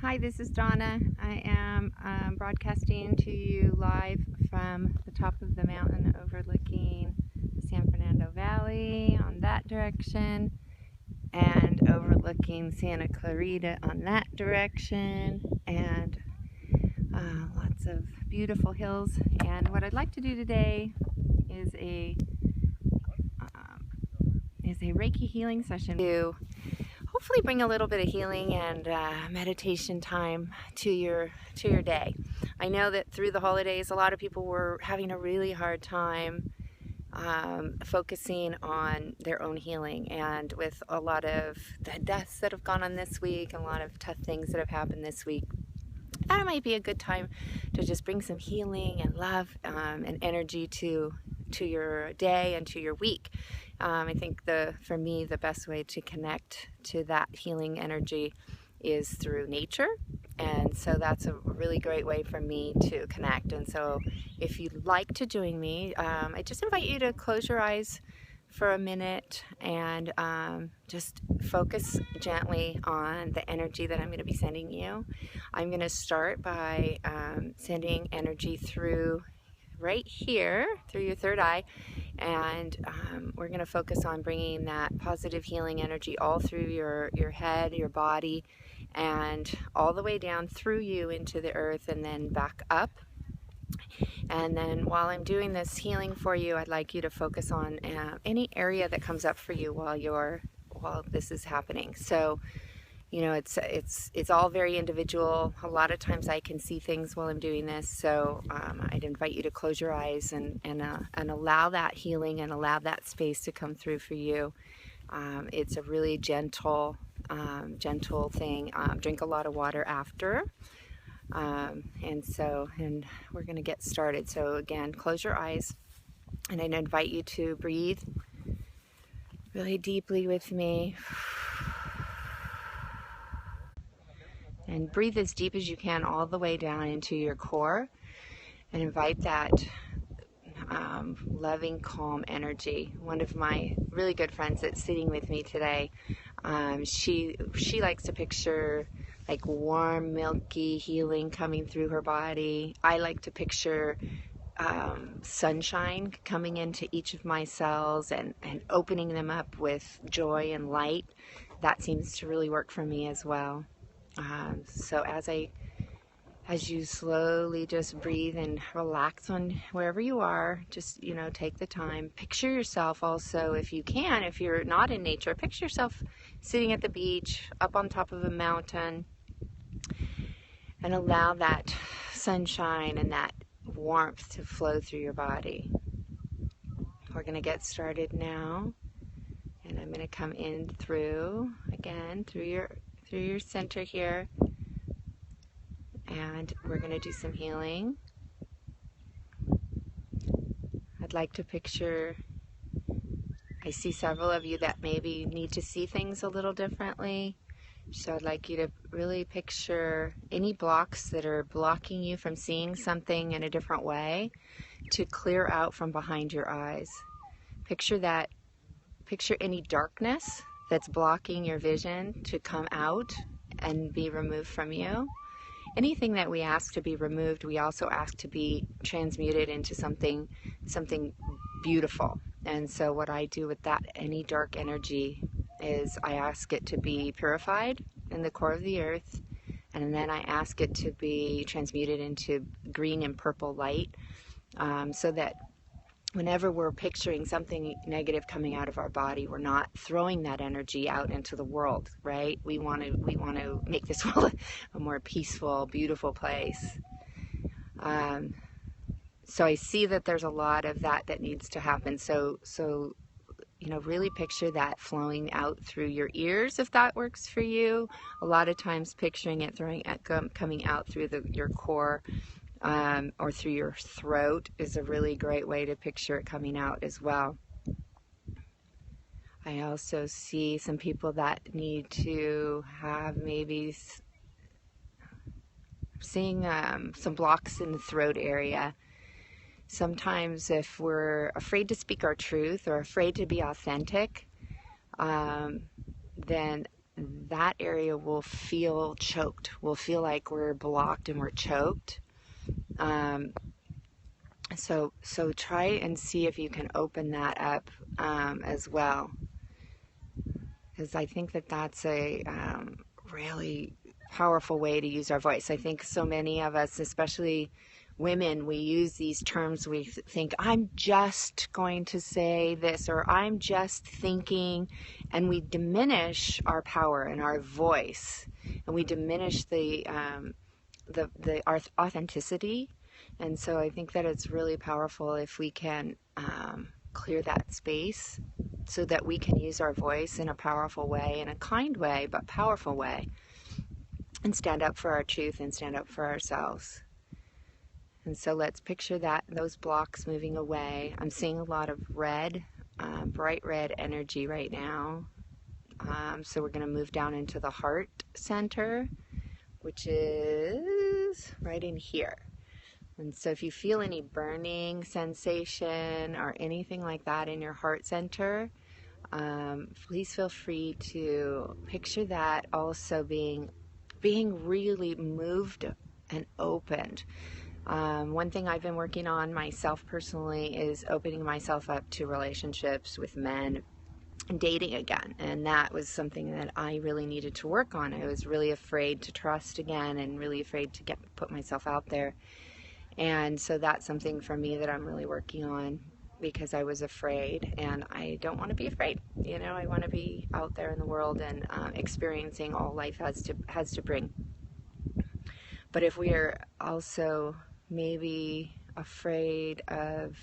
Hi, this is Donna. I am broadcasting to you live from the top of the mountain overlooking the San Fernando Valley on that direction and overlooking Santa Clarita on that direction and lots of beautiful hills. And what I'd like to do today is a Reiki healing session to hopefully bring a little bit of healing and meditation time to your day. I know that through the holidays, a lot of people were having a really hard time focusing on their own healing, and with a lot of the deaths that have gone on this week and a lot of tough things that have happened this week, that might be a good time to just bring some healing and love and energy to your day and to your week. I think for me, the best way to connect to that healing energy is through nature. And so that's a really great way for me to connect. And so if you'd like to join me, I just invite you to close your eyes for a minute and just focus gently on the energy that I'm going to be sending you. I'm going to start by sending energy through right here, through your third eye, and we're going to focus on bringing that positive healing energy all through your head, your body, and all the way down through you into the earth and then back up. And then while I'm doing this healing for you, I'd like you to focus on any area that comes up for you while this is happening. So, you know, it's all very individual. A lot of times I can see things while I'm doing this, so I'd invite you to close your eyes and allow that healing and allow that space to come through for you. It's a really gentle thing. Drink a lot of water after. And we're going to get started. So again, close your eyes, and I'd invite you to breathe really deeply with me. And breathe as deep as you can all the way down into your core, and invite that loving, calm energy. One of my really good friends that's sitting with me today, she likes to picture like warm, milky healing coming through her body. I like to picture sunshine coming into each of my cells and opening them up with joy and light. That seems to really work for me as well. So as you slowly just breathe and relax on wherever you are, just, you know, take the time. Picture yourself also, if you can, if you're not in nature, picture yourself sitting at the beach, up on top of a mountain, and allow that sunshine and that warmth to flow through your body. We're going to get started now, and I'm going to come in through your center here, and we're going to do some healing. I'd like to picture, I see several of you that maybe need to see things a little differently. So I'd like you to really picture any blocks that are blocking you from seeing something in a different way to clear out from behind your eyes. Picture any darkness that's blocking your vision to come out and be removed from you. Anything that we ask to be removed, we also ask to be transmuted into something beautiful. And so what I do with that, any dark energy, is I ask it to be purified in the core of the earth, and then I ask it to be transmuted into green and purple light, so that whenever we're picturing something negative coming out of our body, we're not throwing that energy out into the world, right? We want to make this world a more peaceful, beautiful place. So I see that there's a lot of that needs to happen. So you know, really picture that flowing out through your ears, if that works for you. A lot of times picturing it coming out through your core, or through your throat is a really great way to picture it coming out as well. I also see some people that need to have maybe seeing some blocks in the throat area. Sometimes if we're afraid to speak our truth or afraid to be authentic, then that area will feel choked. We'll feel like we're blocked and we're choked. So try and see if you can open that up as well, because I think that that's a really powerful way to use our voice. I think so many of us, especially women, we use these terms. We think, I'm just going to say this, or I'm just thinking, and we diminish our power and our voice, and we diminish our authenticity. And so I think that it's really powerful if we can clear that space so that we can use our voice in a powerful way, in a kind way, but powerful way, and stand up for our truth and stand up for ourselves. And so let's picture those blocks moving away. I'm seeing a lot of red, bright red energy right now. So we're going to move down into the heart center, which is right in here. And so if you feel any burning sensation or anything like that in your heart center, please feel free to picture that also being really moved and opened. One thing I've been working on myself personally is opening myself up to relationships with men and dating again. And that was something that I really needed to work on. I was really afraid to trust again and really afraid to put myself out there. And so that's something for me that I'm really working on, because I was afraid, and I don't want to be afraid. You know, I want to be out there in the world and experiencing all life has to bring. But if we are also maybe afraid of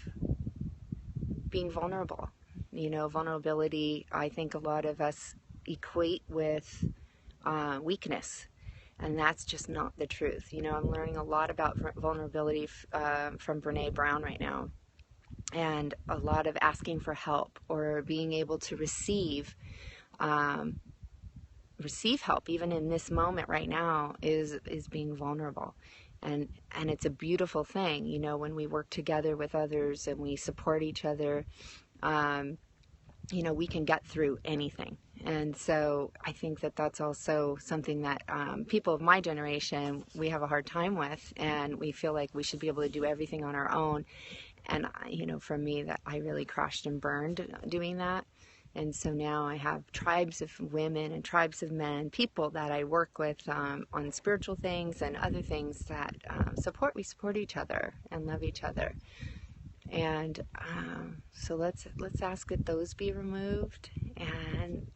being vulnerable, you know, vulnerability, I think a lot of us equate with weakness. And that's just not the truth. You know, I'm learning a lot about vulnerability from Brene Brown right now. And a lot of asking for help or being able to receive help, even in this moment right now, is being vulnerable. And it's a beautiful thing, you know, when we work together with others and we support each other, you know, we can get through anything. And so I think that that's also something that people of my generation, we have a hard time with, and we feel like we should be able to do everything on our own. And, you know, for me, that I really crashed and burned doing that. And so now I have tribes of women and tribes of men, people that I work with on spiritual things and other things that we support each other and love each other. And so let's ask that those be removed, and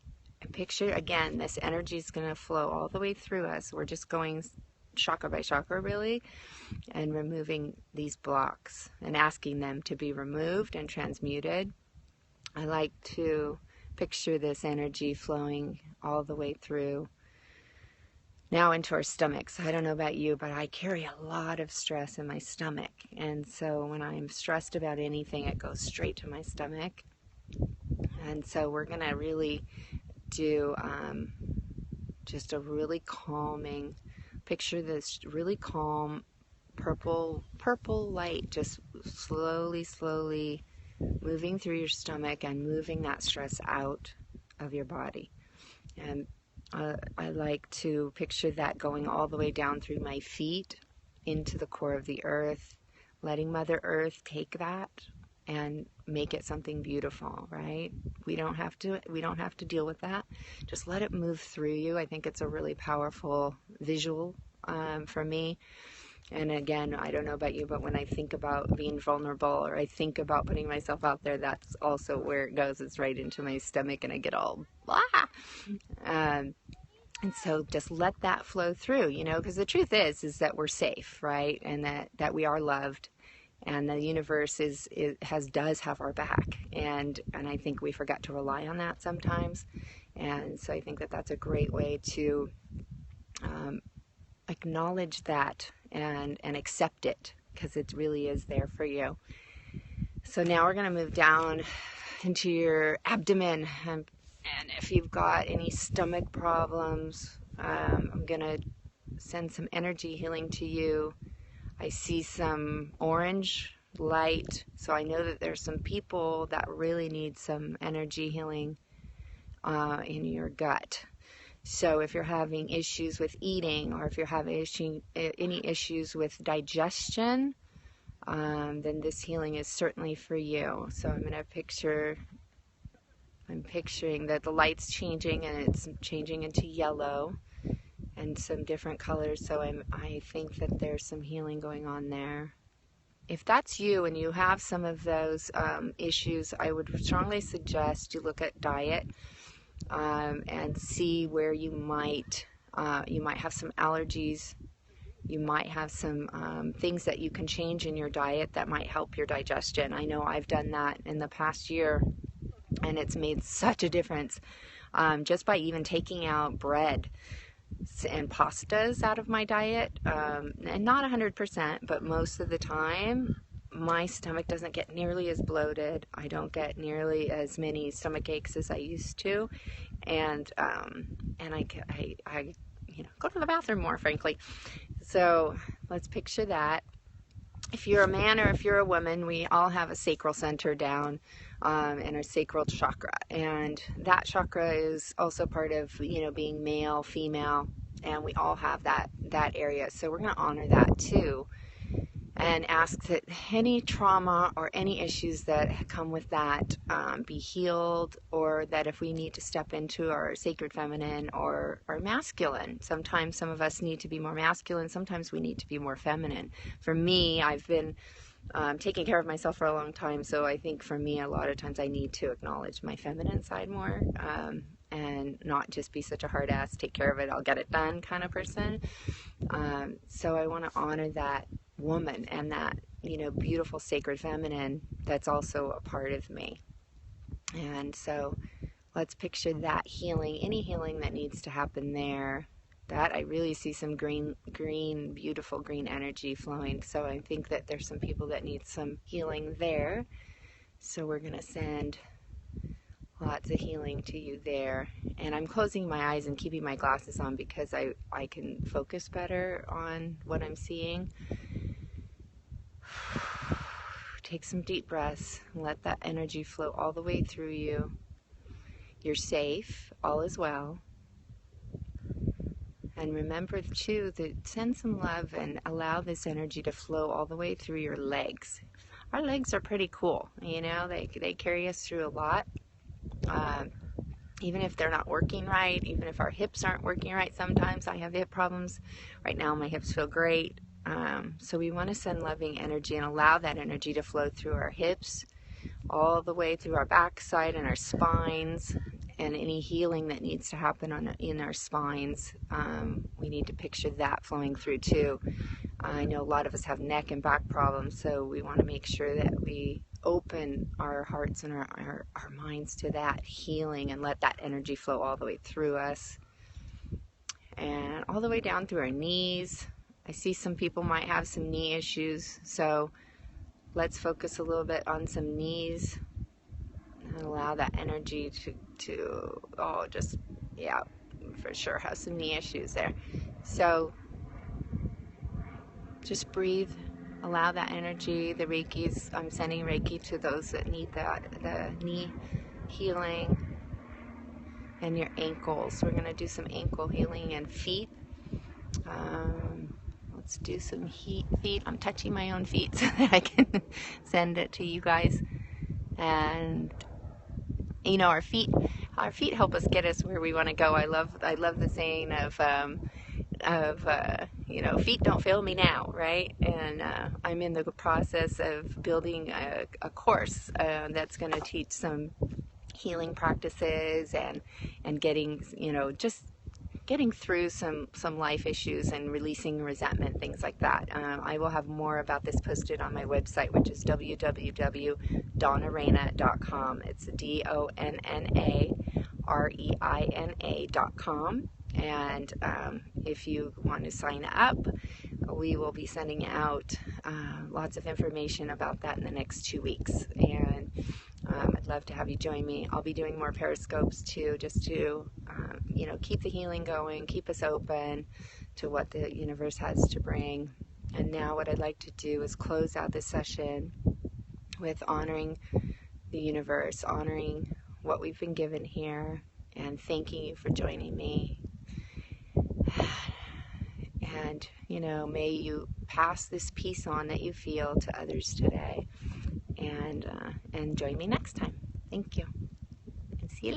picture again, this energy is going to flow all the way through us. We're just going chakra by chakra, really, and removing these blocks and asking them to be removed and transmuted. I like to picture this energy flowing all the way through now into our stomachs. I don't know about you, but I carry a lot of stress in my stomach. And so when I'm stressed about anything, it goes straight to my stomach. And so we're going to really do just a really calming, picture this really calm purple light just slowly moving through your stomach and moving that stress out of your body. And I like to picture that going all the way down through my feet into the core of the earth, letting Mother Earth take that and make it something beautiful, right? We don't have to deal with that. Just let it move through you. I think it's a really powerful visual for me. And again, I don't know about you, but when I think about being vulnerable, or I think about putting myself out there, that's also where it goes. It's right into my stomach, and I get all blah. And so just let that flow through, you know, because the truth is that we're safe, right? And that we are loved, and the universe does have our back. And I think we forget to rely on that sometimes. And so I think that that's a great way to acknowledge that and accept it, because it really is there for you. So now we're going to move down into your abdomen, and if you've got any stomach problems, I'm going to send some energy healing to you. I see some orange light, so I know that there's some people that really need some energy healing in your gut. So if you're having issues with eating, or if you're having any issues with digestion, then this healing is certainly for you. So I'm picturing that the light's changing, and it's changing into yellow and some different colors. So I think that there's some healing going on there. If that's you and you have some of those issues, I would strongly suggest you look at diet and see where you might have some allergies. You might have some things that you can change in your diet that might help your digestion. I know I've done that in the past year, and it's made such a difference just by even taking out bread and pastas out of my diet, and not 100%, but most of the time my stomach doesn't get nearly as bloated. I don't get nearly as many stomach aches as I used to, and I go to the bathroom more, frankly. So let's picture that. If you're a man or if you're a woman, we all have a sacral center down in our sacral chakra, and that chakra is also part of being male, female, and we all have that area. So we're going to honor that too, and ask that any trauma or any issues that come with that be healed, or that if we need to step into our sacred feminine or masculine. Sometimes some of us need to be more masculine, sometimes we need to be more feminine. For me, I've been taking care of myself for a long time, so I think for me a lot of times I need to acknowledge my feminine side more, and not just be such a hard ass, take care of it, I'll get it done kind of person. So I want to honor that woman and that beautiful sacred feminine that's also a part of me. And so let's picture that healing, any healing that needs to happen there. That I really see some green, beautiful green energy flowing. So I think that there's some people that need some healing there. So we're going to send lots of healing to you there. And I'm closing my eyes and keeping my glasses on because I can focus better on what I'm seeing. Take some deep breaths and let that energy flow all the way through you. You're safe. All is well. And remember too that send some love and allow this energy to flow all the way through your legs. Our legs are pretty cool. They carry us through a lot. Even if they're not working right, even if our hips aren't working right, sometimes I have hip problems. Right now my hips feel great. So we want to send loving energy and allow that energy to flow through our hips, all the way through our backside and our spines, and any healing that needs to happen in our spines. We need to picture that flowing through too. I know a lot of us have neck and back problems, so we want to make sure that we open our hearts and our minds to that healing and let that energy flow all the way through us and all the way down through our knees. I see some people might have some knee issues, so let's focus a little bit on some knees and allow that energy to for sure have some knee issues there. So just breathe, allow that energy. The Reikis, I'm sending Reiki to those that need the knee healing and your ankles. We're going to do some ankle healing and feet. Let's do some feet. I'm touching my own feet so that I can send it to you guys. And our feet help us get us where we want to go. I love the saying of feet don't fail me now, right? And I'm in the process of building a course that's going to teach some healing practices and getting getting through some life issues and releasing resentment, things like that. I will have more about this posted on my website, which is www.donnareina.com. It's DonnaReina.com. And if you want to sign up, we will be sending out lots of information about that in the next 2 weeks. And I'd love to have you join me. I'll be doing more periscopes too, just to keep the healing going, keep us open to what the universe has to bring. And now what I'd like to do is close out this session with honoring the universe, honoring what we've been given here, and thanking you for joining me. And, you know, may you pass this peace on that you feel to others today. And join me next time. Thank you. And see you later.